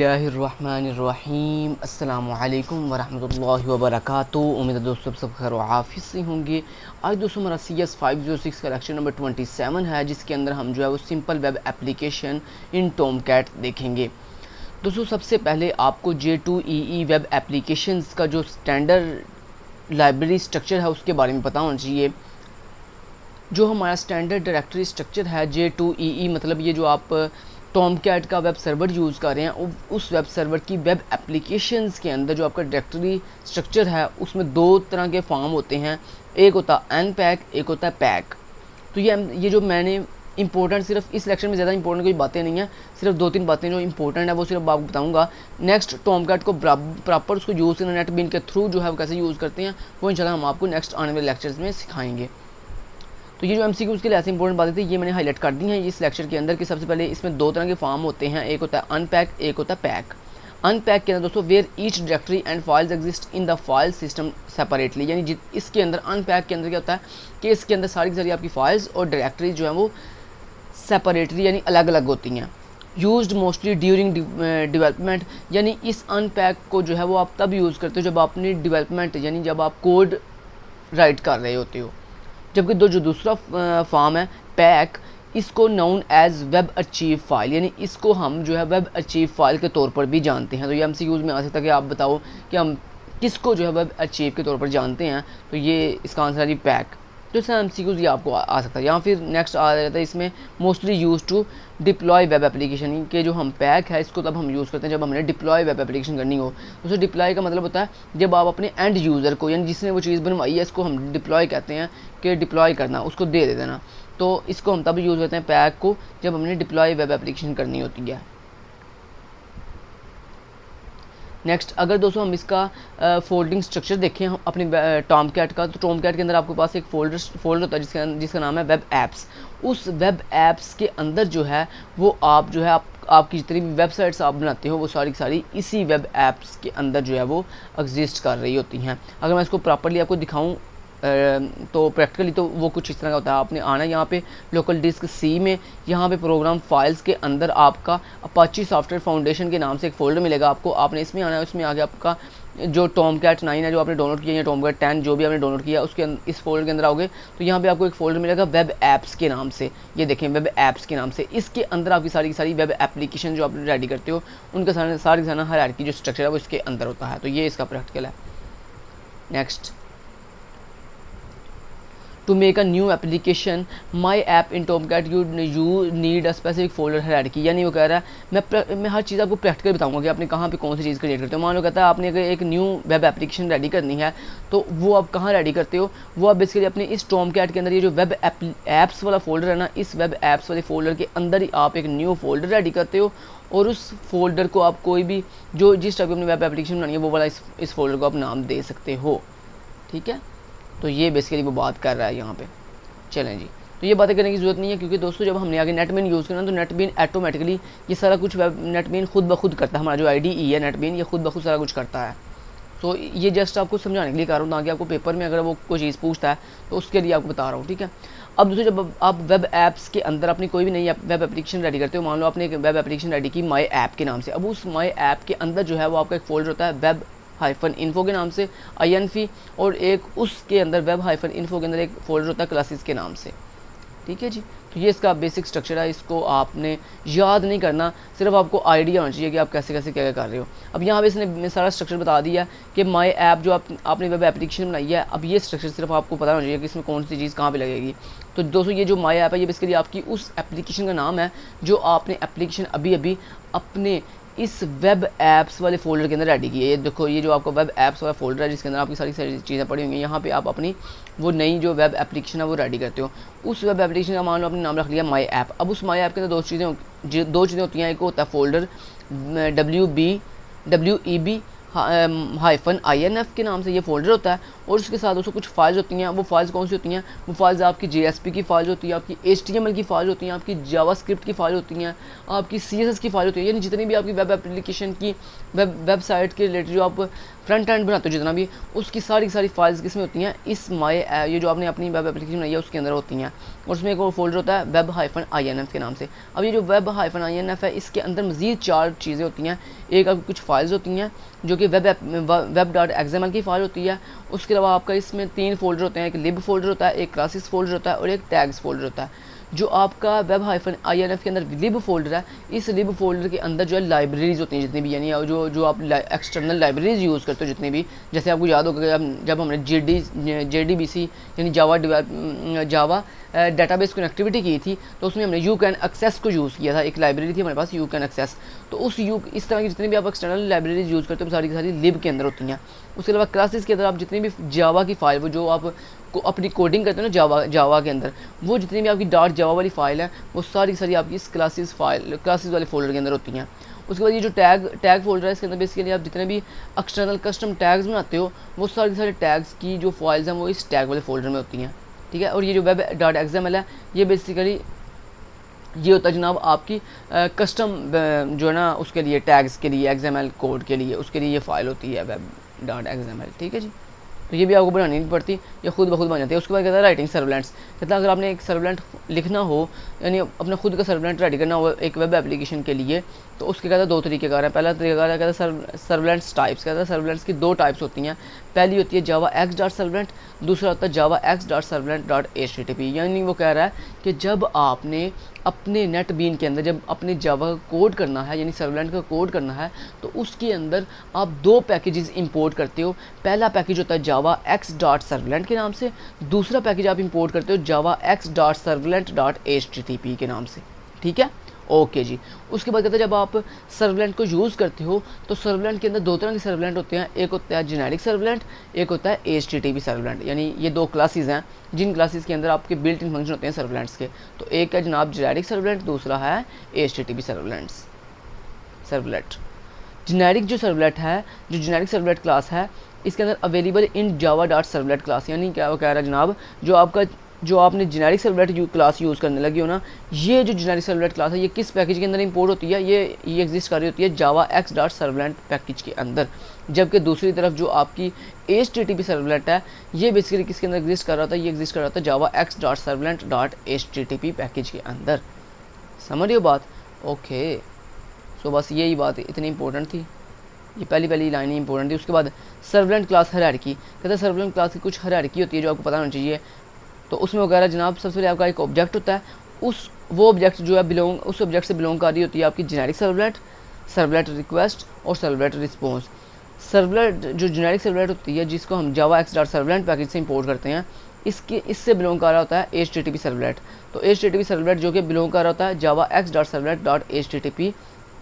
बिस्मिल्लाहिर्रहमानिर्रहीम अस्सलामुअलैकुम वरहमतुल्लाहि वबरकातुहू। उम्मीद है दोस्तों सब खैर आफिस से होंगे। आज दोस्तों हमारा CS506 का लेक्चर नंबर 27 है, जिसके अंदर हम जो है वो simple web application in Tomcat देखेंगे। दोस्तों सबसे पहले आपको J2EE वेब एप्लीकेशंस का जो स्टैंडर्ड लाइब्रेरी स्ट्रक्चर है उसके बारे में पता होना चाहिए। जो हमारा स्टैंडर्ड डायरेक्टरी स्ट्रक्चर है J2EE, मतलब ये जो आप टॉमकैट का वेब सर्वर यूज़ कर रहे हैं, उस वेब सर्वर की वेब एप्लीकेशंस के अंदर जो आपका डायरेक्टरी स्ट्रक्चर है उसमें दो तरह के फॉर्म होते हैं। एक होता है अनपैक, एक होता है पैक। तो ये जो मैंने इंपॉर्टेंट, सिर्फ इस लेक्चर में ज़्यादा इंपॉर्टेंट कोई बातें नहीं हैं, सिर्फ 2-3 बातें जो इंपॉर्टेंट है वो सिर्फ आपको बताऊंगा। नेक्स्ट टॉमकैट को प्रॉपर उसको यूज़ करना नेटबीन के थ्रू जो है वो कैसे यूज़ करते हैं वो इंशाल्लाह हम आपको नेक्स्ट आने वाले लेक्चर्स में सिखाएंगे। तो ये जो MCQ के लिए ऐसे इंपॉर्टेंट बातें थी ये मैंने हाईलाइट कर दी हैं इस लेक्चर के अंदर कि सबसे पहले इसमें दो तरह के फॉर्म होते हैं, एक होता है अनपैक, एक होता है पैक। अनपैक के अंदर दोस्तों where each directory and files exist in the file system separately, यानी इसके अंदर अनपैक के अंदर क्या होता है कि इसके अंदर सारी की सारी आपकी फाइल्स और डायरेक्टरीज जो है वो सेपरेटली यानी अलग अलग होती हैं। यूज्ड मोस्टली ड्यूरिंग डेवलपमेंट, यानी इस अनपैक को जो है वो आप तब यूज़ करते हो जब अपनी डेवलपमेंट यानी जब आप कोड राइट कर रहे होते हो। जबकि जो दूसरा फॉर्म है पैक, इसको known as web archive file, यानी इसको हम जो है वेब अचीव फाइल के तौर पर भी जानते हैं। तो ये MCQs में आ सकता है कि आप बताओ कि हम किसको जो है वेब अचीव के तौर पर जानते हैं, तो ये इसका आंसर है जी पैक। तो इसका MCQs ये आपको आ सकता है। या फिर नेक्स्ट आ जाता है इसमें mostly use to deploy web application, के जो हम पैक है इसको तब हम यूज़ करते हैं जब हमने डिप्लॉय वेब एप्लीकेशन करनी हो। तो डिप्लॉय का मतलब होता है जब आप अपने एंड यूज़र को, यानी जिसने वो चीज़ बनवाई है, इसको हम डिप्लॉय कहते हैं कि डिप्लॉय करना, उसको दे देना। तो इसको हम तब यूज़ करते हैं पैक को जब हमने डिप्लॉय वेब एप्लीकेशन करनी होती है। नेक्स्ट अगर दोस्तों हम इसका फोल्डिंग स्ट्रक्चर देखें हम अपने टॉमकैट का, तो टॉमकैट के अंदर आपके पास एक फोल्डर होता है जिसका नाम है वेब ऐप्स। उस वेब ऐप्स के अंदर जो है वो आप जो है आपकी जितनी भी वेबसाइट्स आप बनाते हो वो सारी की सारी इसी वेब ऐप्स के अंदर जो है वो एग्जिस्ट कर रही होती हैं। अगर मैं इसको प्रॉपर्ली आपको दिखाऊं तो प्रैक्टिकली तो वो कुछ इस तरह का होता है। आपने आना यहाँ पे लोकल डिस्क C में, यहाँ पे प्रोग्राम फाइल्स के अंदर आपका अपाची सॉफ्टवेयर फाउंडेशन के नाम से एक फ़ोल्डर मिलेगा आपको। आपने इसमें आना है, उसमें आगे आपका जो टॉमकैट 9 है जो आपने डाउनलोड किया, या टॉमकैट 10 जो भी आपने डाउनलोड किया उसके इस फोल्डर के अंदर आओगे तो यहाँ पे आपको एक फ़ोल्डर मिलेगा वेब ऐप्स के नाम से। ये देखें वेब ऐप्स के नाम से, इसके अंदर आपकी सारी की सारी वेब एप्लीकेशन जो आप रेडी करते हो उनका सारी हायरार्की जो स्ट्रक्चर है वो इसके अंदर होता है। तो ये इसका प्रैक्टिकल है। Next, to make a new application my app in Tomcat you need a specific folder hierarchy, यानी वो कह रहा है मैं हर चीज़ आपको प्रैक्टिकल बताऊंगा कि आपने कहाँ पे कौन सी चीज़ क्रिएट करते हो। मान लो कहता है आपने अगर एक न्यू वेब एप्लीकेशन रेडी करनी है तो वो आप कहाँ रेडी करते हो, वो आप बेसिकली अपने इस टॉमकैट के अंदर ये जो वेब ऐप्स वाला फोल्डर है ना, इस वेब ऐप्स वाले फोल्डर के अंदर ही आप एक न्यू फोल्डर रेडी करते हो और उस फोल्डर को आप कोई भी जो जिस टाइप की अपनी वेब एप्लीकेशन बनानी है वो वाला इस फोल्डर को आप नाम दे सकते हो। ठीक है, तो ये बेसिकली वो बात कर रहा है यहाँ पे। चलें जी, तो ये बातें करने की ज़रूरत नहीं है क्योंकि दोस्तों जब हमने आगे नेटबीन यूज़ करना तो नेटबीन ऑटोमेटिकली ये सारा कुछ नेटबीन खुद ब खुद करता है। हमारा जो IDE है नेटबीन ये खुद ब खुद सारा कुछ करता है। तो ये जस्ट आपको समझाने के लिए कर रहा हूँ ताकि आपको पेपर में अगर वो कोई चीज़ पूछता है तो उसके लिए आपको बता रहा हूँ। ठीक है, अब दोस्तों जब आप वेब ऐप्स के अंदर अपनी कोई भी नई वेब एप्लीकेशन रेडी करते हो, मान लो आपने एक वेब एप्लीकेशन रेडी की माई ऐप के नाम से, अब उस माई ऐप के अंदर जो है वो आपका एक फोल्डर होता है वेब -info के नाम से INF, और एक उसके अंदर वेब -info के अंदर एक फोल्डर होता है क्लासेस के नाम से। ठीक है जी, तो ये इसका बेसिक स्ट्रक्चर है, इसको आपने याद नहीं करना, सिर्फ आपको आइडिया होना चाहिए कि आप कैसे कैसे क्या कर रहे हो। अब यहाँ पे इसने सारा स्ट्रक्चर बता दिया कि माई ऐप जो आपने वेब एप्लीकेशन बनाई है, अब ये स्ट्रक्चर सिर्फ आपको पता होना चाहिए कि इसमें कौन सी चीज़ कहाँ पे लगेगी। तो दोस्तों ये जो माई ऐप है ये बेसिकली आपकी उस एप्लीकेशन का नाम है जो आपने एप्लीकेशन अभी अभी अपने इस वेब ऐप्स वाले फोल्डर के अंदर रेडी की है। ये देखो ये जो आपका वेब ऐप्स वाला फोल्डर है जिसके अंदर आपकी सारी चीज़ें पड़ी होंगी, यहाँ पे आप अपनी वो नई जो वेब एप्लीकेशन है वो रेडी करते हो। उस वेब एप्लीकेशन का मान लो आपने नाम रख लिया माई ऐप। अब उस माई ऐप के अंदर दो चीज़ें होती हैं, एक होता है फोल्डर WEB -inf के नाम से ये फ़ोल्डर होता है। और उसके साथ दोस्तों कुछ फाइल्स होती हैं। वो फाइल्स कौन सी होती हैं? वो फाइल्स आपकी JSP की फाइल्स होती हैं, आपकी HTML की फाइल होती हैं, आपकी जावास्क्रिप्ट की फाइल होती हैं, आपकी CSS की फाइल होती है। यानी जितनी भी आपकी वेब एप्लीकेशन की वेबसाइट के रिलेटेड जो आप फ्रंट एंड बनाते हो जितना भी, उसकी सारी की सारी फाइल्स किसमें होती हैं? इस ये जो आपने अपनी वेब एप्लीकेशन बनाई है उसके अंदर होती हैं। और उसमें एक और फोल्डर होता है web-inf के नाम से। अब ये जो web-inf है इसके अंदर मज़ीद 4 चीज़ें होती हैं। एक आपकी कुछ फाइल्स होती हैं जो कि web.xml की फ़ाइल होती है। उसके अलावा आपका इसमें 3 फोल्डर होते हैं, एक लिब फोल्डर होता है, एक क्लासेस फोल्डर होता है और एक टैग्स फोल्डर होता है। जो आपका web-inf के अंदर लिब फोल्डर है, इस लिब फोल्डर के अंदर जो है लाइब्रेरीज़ होती हैं जितनी भी, यानी जो आप एक्सटर्नल लाइब्रेरीज़ यूज़ करते हो जितनी भी, जैसे आपको याद होगा जब हमने JDBC यानी जावा डेटाबेस कनेक्टिविटी की थी तो उसमें हमने यू कैन एक्सेस को यूज़ किया था। एक लाइब्रेरी थी हमारे पास यू कैन एक्सेस। तो इस तरह की जितनी भी आप एक्सटर्नल लाइब्रेरीज यूज़ करते हो सारी की सारी लिब के अंदर होती हैं। उसके अलावा क्लासेस के अंदर आप जितनी भी जावा की फ़ाइल, वो जो आप अपनी कोडिंग करते हो ना जावा के अंदर, वो जितनी भी आपकी .java वाली फ़ाइल है वो सारी की सारी आपकी इस क्लासेस वाले फोल्डर के अंदर होती हैं। उसके बाद ये जो टैग फोल्डर है इसके अंदर बेसिकली आप जितने भी एक्सटर्नल कस्टम टैग्स बनाते हो वो सारे के सारे टैग्स की जो फाइल्स हैं वो इस टैग वाले फोल्डर में होती हैं। ठीक है। और ये जो web.xml है ये बेसिकली ये होता है जनाब आपकी कस्टम जो है ना उसके लिए टैग्स के लिए XML कोड के लिए उसके लिए ये फ़ाइल होती है web.xml। ठीक है जी। तो ये भी आपको बनानी नहीं पड़ती, ये खुद ब खुद बन जाती है। उसके बाद कहता है राइटिंग सर्वलेंट्स। कहता है अगर आपने एक सर्वलेंट लिखना हो यानी अपना खुद का सर्वलेंट रेडी करना हो एक वेब एप्लीकेशन के लिए तो उसके कहता है 2 तरीक़ेकार हैं। पहला तरीक़ाकार है कहता है सर्वलेंट्स टाइप्स। कहता है सर्वलेंट्स की 2 टाइप्स होती हैं। पहली होती है javax.servlet, दूसरा होता है javax.servlet.http। यानी वो कह रहा है कि जब आपने अपने नेट बीन के अंदर जब अपने जावा का कोड करना है यानी सर्वलेंट का कोड करना है तो उसके अंदर आप 2 पैकेजेस इंपोर्ट करते हो। पहला पैकेज होता है javax.servlet के नाम से, दूसरा पैकेज आप इंपोर्ट करते हो javax.servlet.http के नाम से। ठीक है, ओके जी। उसके बाद कहते हैं जब आप सर्वलेंट को यूज़ करते हो तो सर्वलेंट के अंदर 2 तरह के सर्वलेंट होते हैं। एक होता है जेनेरिक सर्वलेंट, एक होता है HTTP सर्वलेंट। यानी ये 2 क्लासेस हैं जिन क्लासेस के अंदर आपके बिल्ट इन फंक्शन होते हैं सर्वलेंट्स के। तो एक है जनाब जेनेरिक सर्वलेंट, दूसरा है HTTP सर्वलेट। जेनेरिक जो सर्वलेट है, जो जेनेरिक सर्वलेट क्लास है इसके अंदर अवेलेबल इन java.servlet क्लास। यानी क्या वो कह रहा है जनाब जो आपने जेनेरिक सर्वलेट क्लास यूज़ करने लगे हो ना, ये जो जेनेरिक सर्वलेट क्लास है ये किस पैकेज के अंदर इंपोर्ट होती है? ये एग्जिस्ट कर रही होती है javax.servlet पैकेज के अंदर। जबकि दूसरी तरफ जो आपकी HTTP सर्वलेट है ये बेसिकली किसके अंदर एग्जिस्ट कर रहा था? ये एग्जिस्ट कर रहा था javax.servlet.http पैकेज के अंदर। समझ रही हो बात? ओके, सो बस यही बात इतनी इंपॉर्टेंट थी, ये पहली लाइन ही इंपॉर्टेंट थी। उसके बाद सर्वलेंट क्लास हायरार्की। कहता है सर्वलेंट क्लास की कुछ हायरार्की होती है जो आपको पता होना चाहिए। तो उसमें वगैरह जनाब सबसे पहले आपका एक ऑब्जेक्ट होता है, वो ऑब्जेक्ट जो है उस ऑब्जेक्ट से बिलोंग कर रही होती है आपकी जेनेरिक सर्वलेट, सर्वलेट रिक्वेस्ट और सर्वलेट रिस्पॉन्स। सर्वलेट जो जेनेरिक सर्वलेट होती है जिसको हम javax.servlet पैकेज से इंपोर्ट करते हैं इससे बिलोंग कर रहा होता है HTTP सर्वलेट। तो HTTP सर्वलेट जो कि बिलोंग कर रहा होता है javax.servlet.http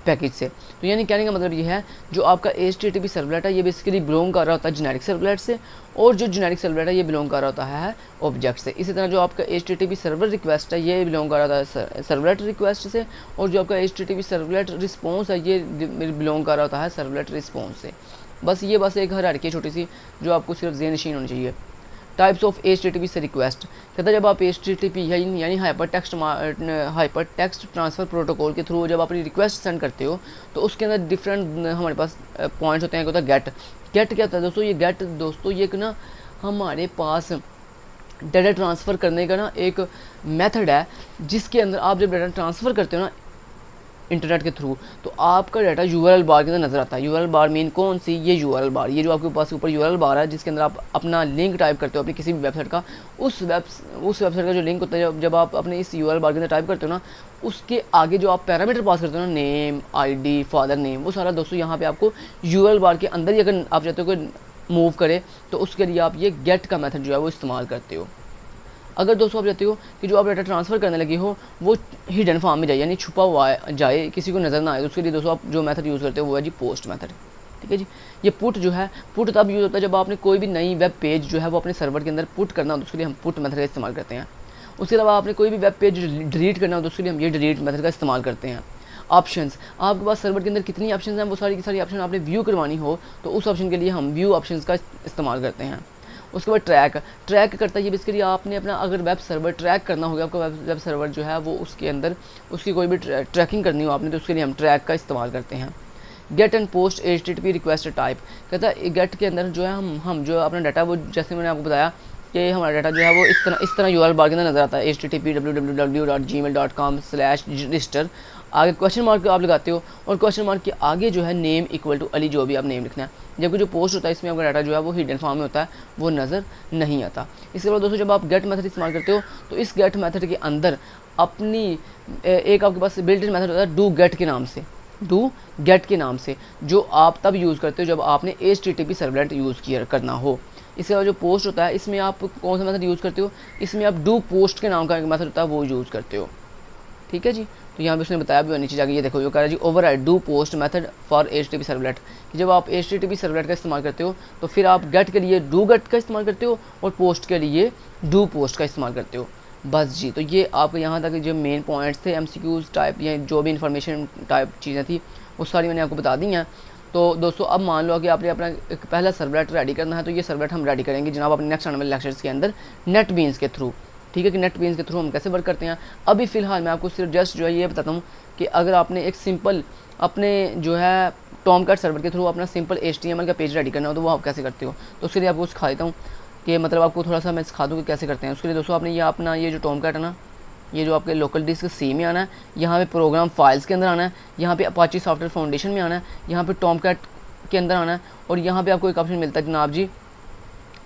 पैकेज से। तो यानी कहने का मतलब ये है जो आपका HTTP सर्वलेट है ये बेसिकली बिलोंग कर रहा होता है जेनेरिक सर्वलेट से, और जो जेनेरिक सर्वलेट है ये बिलोंग कर रहा होता है ऑब्जेक्ट से। इसी तरह जो आपका HTTP सर्वर रिक्वेस्ट है ये बिलोंग कर रहा होता है सर्वलेट रिक्वेस्ट से, और जो आपका HTTP सर्वलेट रिस्पॉन्स है ये बिलोंग कर रहा होता है सर्वलेट रिस्पॉन्स से। बस ये एक हायरार्की है छोटी सी जो आपको सिर्फ ज़हन-नशीन होनी चाहिए। टाइप्स ऑफ HTTP से रिक्वेस्ट। कहता है जब आप HTTP यानी हाइपर टेक्स्ट ट्रांसफ़र प्रोटोकॉल के थ्रू जब अपनी रिक्वेस्ट सेंड करते हो तो उसके अंदर डिफरेंट हमारे पास पॉइंट्स होते हैं। एक होता है गेट क्या होता है दोस्तों? ये एक ना हमारे पास डाटा ट्रांसफ़र करने का ना एक मेथड है जिसके अंदर आप जब डाटा ट्रांसफ़र करते हो ना इंटरनेट के थ्रू तो आपका डाटा URL बार के अंदर नज़र आता है। URL बार मीन कौन सी? ये URL बार, ये जो आपके पास ऊपर URL बार है जिसके अंदर आप अपना लिंक टाइप करते हो अपनी किसी भी वेबसाइट का। उस वेबसाइट का जो लिंक होता है जब आप अपने इस URL बार के अंदर टाइप करते हो ना उसके आगे जो आप पैरामीटर पास करते हो ना, नेम, ID, फादर नेम, वो सारा दोस्तों यहाँ पर आपको URL बार के अंदर ही अगर आप चाहते हो कि मूव करे तो उसके लिए आप ये गेट का मेथड जो है वो इस्तेमाल करते हो। अगर दोस्तों आप चाहते हो कि जो आप डाटा ट्रांसफ़र करने लगे हो वो हिडन फॉर्म में जाए यानी छुपा हुआ जाए, किसी को नज़र ना आए, तो उसके लिए दोस्तों आप जो मेथड यूज़ करते हो वो है जी पोस्ट मेथड। ठीक है जी। ये पुट जो है पुट तब यूज़ होता है जब आपने कोई भी नई वेब पेज जो है वो अपने सर्वर के अंदर पुट करना हो तो उसके लिए हम पुट मेथड का इस्तेमाल करते हैं। उसके अलावा आपने कोई भी वेब पेज डिलीट करना हो तो उसके लिए हम ये डिलीट मेथड का इस्तेमाल करते हैं। ऑप्शंस, आपके पास सर्वर के अंदर कितनी ऑप्शंस हैं वो सारी की सारी ऑप्शन आपने व्यू करवानी हो तो उस ऑप्शन के लिए हम व्यू ऑप्शंस का इस्तेमाल करते हैं। उसके बाद ट्रैक करता है ये बेसिकली आपने अपना अगर वेब सर्वर ट्रैक करना होगा, आपका वेब सर्वर जो है वो उसके अंदर उसकी कोई भी ट्रैकिंग करनी हो आपने तो उसके लिए हम ट्रैक का इस्तेमाल करते हैं। Get and post HTTP request type, कहता है गेट के अंदर जो है हम जो अपना डाटा वो जैसे मैंने आपको बताया कि हमारा डाटा जो है वो इस तरह URL बार के अंदर नजर आता है HTTP www.gmail.com/register। आगे क्वेश्चन मार्क आप लगाते हो और क्वेश्चन मार्क के आगे जो है नेम इक्वल टू अली जो भी आप नेम लिखना है, जबकि जो पोस्ट होता है इसमें आपका डाटा जो है वो हिडन फॉर्म में होता है वो नज़र नहीं आता। इसके बाद दोस्तों जब आप गेट मेथड इस्तेमाल करते हो तो इस गेट मेथड के अंदर अपनी एक आपके पास बिल्ट इन मेथड होता है डू गेट के नाम से जो आप तब यूज़ करते हो जब आपने HTTP सर्वलेट यूज़ करना हो। इसके बाद जो पोस्ट होता है इसमें आप कौन सा मेथड यूज़ करते हो, इसमें आप डू पोस्ट के नाम का एक मेथड होता है वो यूज़ करते हो। ठीक है जी, तो यहाँ पे उसने बताया भी नीचे जाके ये देखो ये कह रहा है जी override do post method for HTTP servlet, कि जब आप HTTP सर्वलेट का इस्तेमाल करते हो तो फिर आप गेट के लिए डू गेट का इस्तेमाल करते हो और पोस्ट के लिए डू पोस्ट का इस्तेमाल करते हो। बस जी, तो ये आपको यहाँ तक जो मेन पॉइंट्स थे MCQs टाइप या जो भी इन्फॉर्मेशन टाइप चीज़ें थी वो सारी मैंने आपको बता दी हैं। तो दोस्तों अब मान लो कि आपने अपना एक पहला सर्वलेट रेडी करना है तो ये सर्वलेट हम रेडी करेंगे जनाब अपने नेक्स्ट आने वाले लेक्चर्स के अंदर नेटबीन्स के थ्रू। ठीक है कि नेटबीन्स के थ्रू हम कैसे वर्क करते हैं। अभी फ़िलहाल मैं आपको सिर्फ जस्ट जो है ये बताता हूँ कि अगर आपने एक सिंपल अपने जो है टॉमकैट सर्वर के थ्रू अपना सिंपल HTML का पेज रेडी करना हो तो वो आप कैसे करते हो, तो उसके लिए आपको सिखा देता हूँ कि मतलब आपको थोड़ा सा मैं सिखा दूँ कि कैसे करते हैं। उसके लिए दोस्तों आपने ये अपना ये जो टॉमकैट है ना, ये जो आपके लोकल डिस्क C में आना है, यहाँ पे प्रोग्राम फाइल्स के अंदर आना है, यहाँ पे अपाची सॉफ्टवेयर फाउंडेशन में आना है, यहाँ पे टॉमकैट के अंदर आना है और यहाँ पे आपको एक ऑप्शन मिलता है जनाब जी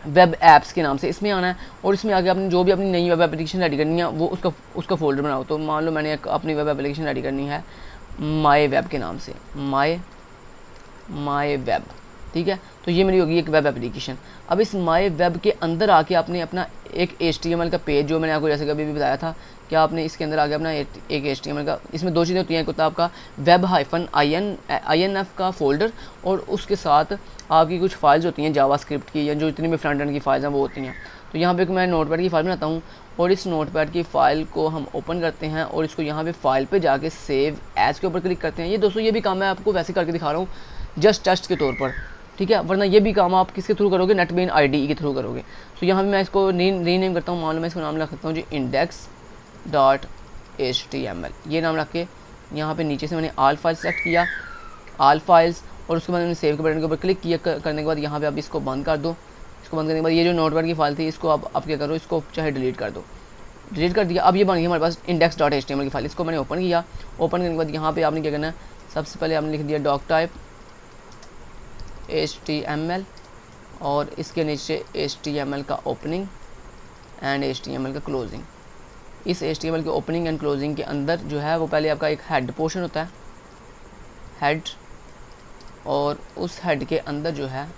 वेब ऐप्स के नाम से, इसमें आना है और इसमें आगे आपने जो भी अपनी नई वेब एप्लीकेशन रेडी करनी है वो उसका फोल्डर बनाओ। तो मान लो मैंने एक अपनी वेब एप्लीकेशन रेडी करनी है माई वेब के नाम से, माई वेब। ठीक है, तो ये मेरी होगी एक वेब एप्लीकेशन। अब इस माई वेब के अंदर आके आपने अपना एक HTML का पेज जो मैंने आपको जैसे कभी भी बताया था कि आपने इसके अंदर आके अपना एक HTML का, इसमें दो चीज़ें होती हैं, एक होता है आपका web-inf का फोल्डर और उसके साथ आपकी कुछ फाइल्स होती हैं जावास्क्रिप्ट की या जो जितनी भी फ्रंट एंड की फाइल्स हैं वो होती हैं। तो यहाँ पे मैं नोटपैड की फाइल बनाता हूँ और इस नोटपैड की फ़ाइल को हम ओपन करते हैं और इसको यहाँ पे फाइल पे जाके सेव एज के ऊपर क्लिक करते हैं। ये दोस्तों ये भी काम मैं आपको वैसे करके दिखा रहा हूँ जस्ट टेस्ट के तौर पर, ठीक है, वरना ये भी काम आप किसके थ्रू करोगे, नेटबीन IDE के थ्रू करोगे। तो यहाँ पे मैं इसको रीनेम करता हूँ, मान लो मैं इसको नाम रख सकता हूँ जी index.html, ये नाम रख के यहाँ पे नीचे से मैंने ऑल फाइल्स सेलेक्ट किया, ऑल फाइल्स, और उसके बाद मैंने सेव के बटन के ऊपर क्लिक किया। करने के बाद यहाँ पे आप इसको बंद कर दो। इसको बंद करने के बाद ये जो नोटपैड की फाइल थी इसको आप क्या करो, इसको चाहे डिलीट कर दो। डिलीट कर दिया। अब ये बन गई हमारे पास index.html की फाइल, इसको मैंने ओपन किया। ओपन करने के बाद यहाँ पे आपने क्या करना है, सबसे पहले आपने लिख दिया डॉक टाइप HTML और इसके नीचे HTML का ओपनिंग एंड HTML का क्लोजिंग। इस HTML के ओपनिंग एंड क्लोजिंग के अंदर जो है वो पहले आपका एक हेड पोर्शन होता है, हेड, और उस हेड के अंदर जो है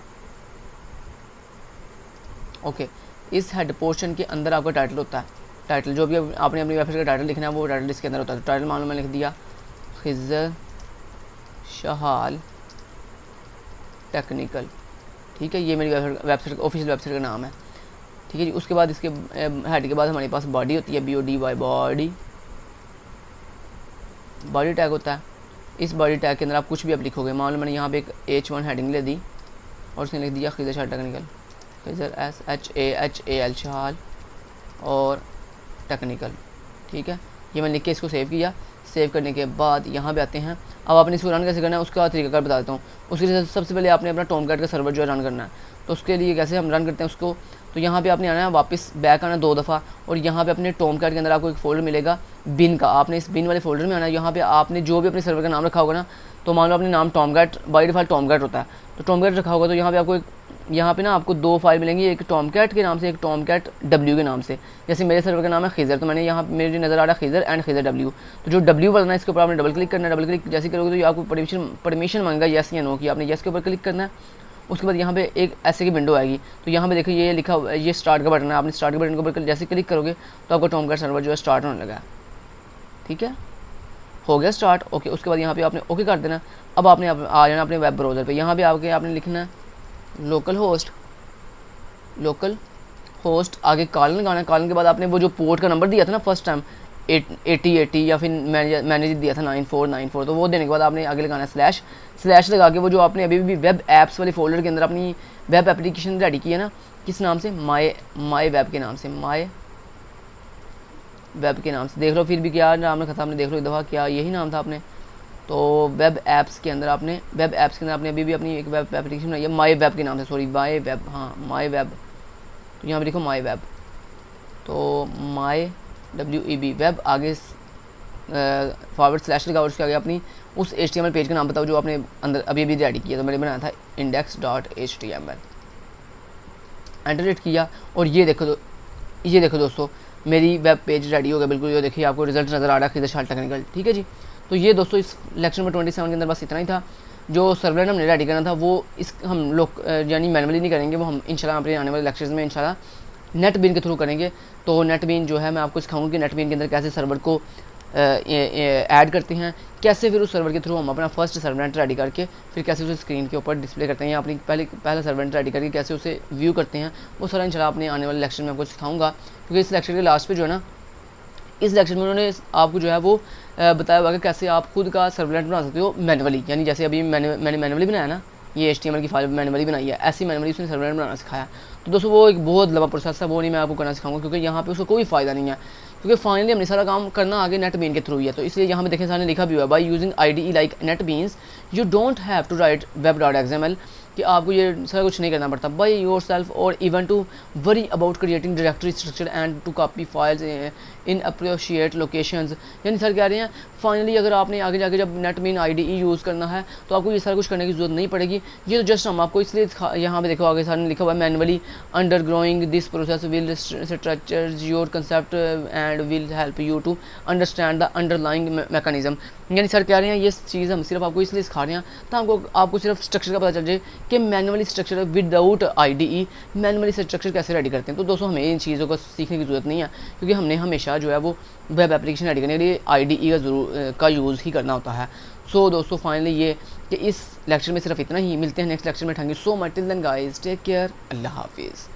इस हेड पोर्शन के अंदर आपका टाइटल होता है। टाइटल जो भी आपने अपनी वेबसाइट का टाइटल लिखना है वो टाइटल इसके अंदर होता है। तो टाइटल मान लो मैंने लिख दिया खिज़र शहाल टेक्निकल, ठीक है, ये मेरी वेबसाइट ऑफिशियल वेबसाइट का नाम है, ठीक है जी। उसके बाद इसके हेड के बाद हमारे पास बॉडी होती है, BODY, बॉडी टैग होता है। इस बॉडी टैग के अंदर आप कुछ भी आप लिखोगे। मान लो मैंने यहाँ पे एक H1 हेडिंग ले दी और उसने लिख दिया खिज़र शहाल टेक्निकल, खिज़र SHAHAL शहाल और टेक्निकल, ठीक है। ये मैंने लिख के इसको सेव किया। सेव करने के बाद यहाँ पे आते हैं। अब आपने इसको रन कैसे करना है उसका तरीका बता देता हूँ। उसके लिए सबसे पहले आपने अपना टॉमकैट का सर्वर जो है रन करना है। तो उसके लिए कैसे हम रन करते हैं उसको, तो यहाँ पे आपने आना है, वापस बैक आना 2 दफ़ा और यहाँ पे अपने टॉमकैट के अंदर आपको एक फ़ोल्डर मिलेगा बिन का। आपने इस बिन वाले फोल्डर में आना है। यहाँ पे आपने जो भी अपने सर्वर का नाम रखा होगा ना, तो मान लो अपने नाम टॉमकैट बाय डिफ़ॉल्ट टॉमकैट होता है, तो टॉमकैट रखा होगा। तो यहाँ पे आपको यहाँ पे ना आपको 2 फाइल मिलेंगी, एक टॉमकैट के नाम से, एक टॉमकैट W के नाम से। जैसे मेरे सर्वर का नाम है खिज़र, तो मैंने यहाँ मेरे जो नज़र आ रहा है खिज़र एंड खिज़र W। तो जो W वाला है इसके ऊपर आपने डबल क्लिक करना है। डबल क्लिक जैसे करोगे तो ये आपको परमिशन मांगेगा येस या नो की, आपने येस के ऊपर क्लिक करना है। उसके बाद यहाँ पे एक ऐसे की विंडो आएगी। तो यहाँ पे देखिए ये लिखा हुआ ये स्टार्ट का बटन है, आपने स्टार्ट के बटन के ऊपर जैसे क्लिक करोगे तो आपका टॉमकैट सर्वर जो है स्टार्ट होने लगा, ठीक है, हो गया स्टार्ट। ओके, उसके बाद यहाँ पे आपने ओके कर देना। अब आपने आ जाना अपने वेब ब्राउज़र पे। यहाँ पे आके आपने लिखना है लोकल होस्ट, आगे कॉलन लगाना है। कॉलन के बाद आपने वो जो पोर्ट का नंबर दिया था ना फर्स्ट टाइम 80 या फिर मैंने दिया था 9494, तो वो देने के बाद आपने आगे लगाना है स्लैश लगा के वो जो आपने अभी भी वेब ऐप्स वाले फोल्डर के अंदर अपनी वेब एप्लीकेशन रेडी की है ना, किस नाम से, माई वेब के नाम से, माई वेब के नाम से। देख लो फिर भी क्या नाम रखा था आपने, देख लो एक दफ़ा, क्या यही नाम था आपने। तो वेब ऐप्स के अंदर आपने अभी भी अपनी एक वेब एप्लीकेशन बनाई है माई वेब के नाम से, सॉरी माई वेब, हाँ माई वेब। तो यहाँ पे देखो माई वेब, तो माई WEB वेब, आगे फॉरवर्ड स्लैश लगा और उसके आगे अपनी उस HTML पेज का नाम बताओ जो आपने अंदर अभी रेडी किया। तो मैंने बनाया था index.html, एंटर किया और ये देखो दोस्तों मेरी वेब पेज रेडी हो गया बिल्कुल। ये देखिए आपको रिजल्ट नज़र आ रहा है खिदशाल टेक्निकल, ठीक है जी। तो ये दोस्तों इस लेक्चर नंबर 27 के अंदर बस इतना ही था। जो सर्वलेट हमने रेडी करना था वो इस हम लोग यानी मैनुअली नहीं करेंगे, वो हम इंशाल्लाह अपने आने वाले लेक्चर्स में इंशाल्लाह नेटबीन के थ्रू करेंगे। तो नेटबीन जो है मैं आपको सिखाऊंगा कि नेटबीन के अंदर कैसे सर्वर को ऐड करते हैं, कैसे फिर उस सर्वर के थ्रू हम अपना फर्स्ट सर्वलेट रेडी करके फिर कैसे उसे स्क्रीन के ऊपर डिस्प्ले करते हैं, या अपनी पहला सर्वलेट रेडी करके कैसे उसे व्यू करते हैं, वो सारा इंशाल्लाह अपने आने वाले लेक्चर में आपको सिखाऊंगा। क्योंकि इस लेक्चर के लास्ट पे जो है ना, इस लेक्चर में उन्होंने आपको जो है वो बताया हुआ कि कैसे आप खुद का सर्वलेट बना सकते हो मैनुअली, यानी जैसे अभी मैंने मैनुअली बनाया ना, ये HTML की फाइल मैनुअली बनाई है, ऐसी मैनुअली उसने सर्वलेट बनाना सिखाया। तो दोस्तों वो एक बहुत लंबा प्रोसेस है, वो नहीं मैं आपको करना सिखाऊंगा क्योंकि यहाँ पे उसको कोई फ़ायदा नहीं है, क्योंकि फाइनली हमने सारा काम करना आगे नेटबीन के थ्रू ही है। तो इसलिए यहाँ पे देखें सामने लिखा भी हुआ है by using IDE like NetBeans you don't have to write web.xml, कि आपको ये सारा कुछ नहीं करना पड़ता बाय योर सेल्फ और even to worry about creating directory structure and to copy files in appropriate locations. यानी सर कह रहे हैं फाइनली अगर आपने आगे जाके जब नेटबीन IDE यूज़ करना है तो आपको ये सारा कुछ करने की जरूरत नहीं पड़ेगी। ये तो जस्ट हम आपको इसलिए यहाँ पे देखो आगे सामने लिखा हुआ है manually undergoing this process will structures your concept and will help you to understand the underlying mechanism. यानी सर कह रहे हैं ये चीज़ हम सिर्फ आपको इसलिए सिखा रहे हैं ताकि आपको सिर्फ स्ट्रक्चर का पता चल जाए कि manually structure without IDE manually structure कैसे रेडी करते हैं। तो दोस्तों हमें इन चीज़ों को सीखने की ज़रूरत नहीं है, क्योंकि हमने हमेशा जो है वो वेब एप्लीकेशन रेडी करने के लिए IDE का यूज़ ही करना होता है। सो दोस्तों फाइनली ये कि इस लेक्चर में सिर्फ इतना ही, मिलते हैं नेक्स्ट लेक्चर में। Thank you so much, till then guys take care, अल्लाह हाफिज़।